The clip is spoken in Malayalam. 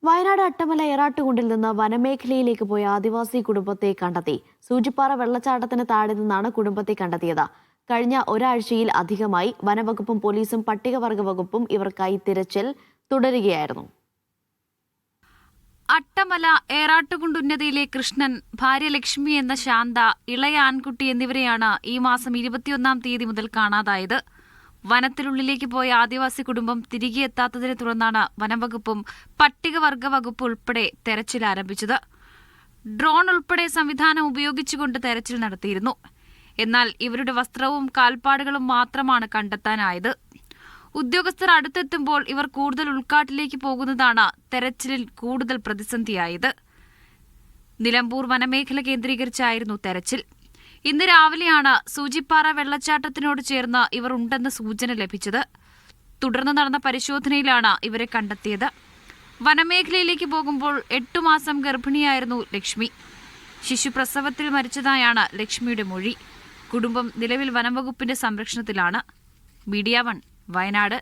വയനാട് അട്ടമല ഏറാട്ടുകുണ്ടിൽ നിന്ന് വനമേഖലയിലേക്ക് പോയ ആദിവാസി കുടുംബത്തെ കണ്ടെത്തി. സൂചിപ്പാറ വെള്ളച്ചാട്ടത്തിന് താഴെ നിന്നാണ് കുടുംബത്തെ കണ്ടെത്തിയത്. കഴിഞ്ഞ ഒരാഴ്ചയിൽ അധികമായി വനവകുപ്പും പോലീസും പട്ടികവർഗ വകുപ്പും ഇവർക്കായി തിരച്ചിൽ തുടരുകയായിരുന്നു. അട്ടമല ഏറാട്ടുകുണ്ട് ഉന്നതിയിലെ കൃഷ്ണൻ, ഭാര്യ ലക്ഷ്മി എന്ന ശാന്ത, ഇളയ ആൺകുട്ടി എന്നിവരെയാണ് ഈ മാസം 21-ാം തീയതി മുതൽ കാണാതായത്. വനത്തിനുള്ളിലേക്ക് പോയ ആദിവാസി കുടുംബം തിരികെ എത്താത്തതിനെ തുടർന്നാണ് വനംവകുപ്പും പട്ടികവർഗ വകുപ്പ് ഉൾപ്പെടെ തെരച്ചിൽ ആരംഭിച്ചത്. ഡ്രോൺ ഉൾപ്പെടെ സംവിധാനം ഉപയോഗിച്ചുകൊണ്ട് തെരച്ചിൽ നടത്തിയിരുന്നു. എന്നാൽ ഇവരുടെ വസ്ത്രവും കാൽപ്പാടുകളും മാത്രമാണ് കണ്ടെത്താനായത്. ഉദ്യോഗസ്ഥർ അടുത്തെത്തുമ്പോൾ ഇവർ കൂടുതൽ ഉൾക്കാട്ടിലേക്ക് പോകുന്നതാണ് തെരച്ചിലിൽ കൂടുതൽ പ്രതിസന്ധിയായത്. നിലമ്പൂർ വനമേഖല കേന്ദ്രീകരിച്ചായിരുന്നു തെരച്ചിൽ. ഇന്ന് രാവിലെയാണ് സൂചിപ്പാറ വെള്ളച്ചാട്ടത്തിനോട് ചേർന്ന് ഇവർ ഉണ്ടെന്ന് സൂചന ലഭിച്ചത്. തുടർന്ന് നടന്ന പരിശോധനയിലാണ് ഇവരെ കണ്ടെത്തിയത്. വനമേഖലയിലേക്ക് പോകുമ്പോൾ 8 മാസം ഗർഭിണിയായിരുന്നു ലക്ഷ്മി. ശിശുപ്രസവത്തിൽ മരിച്ചതായാണ് ലക്ഷ്മിയുടെ മൊഴി. കുടുംബം നിലവിൽ വനംവകുപ്പിന്റെ സംരക്ഷണത്തിലാണ്. മീഡിയ 1 വയനാട്.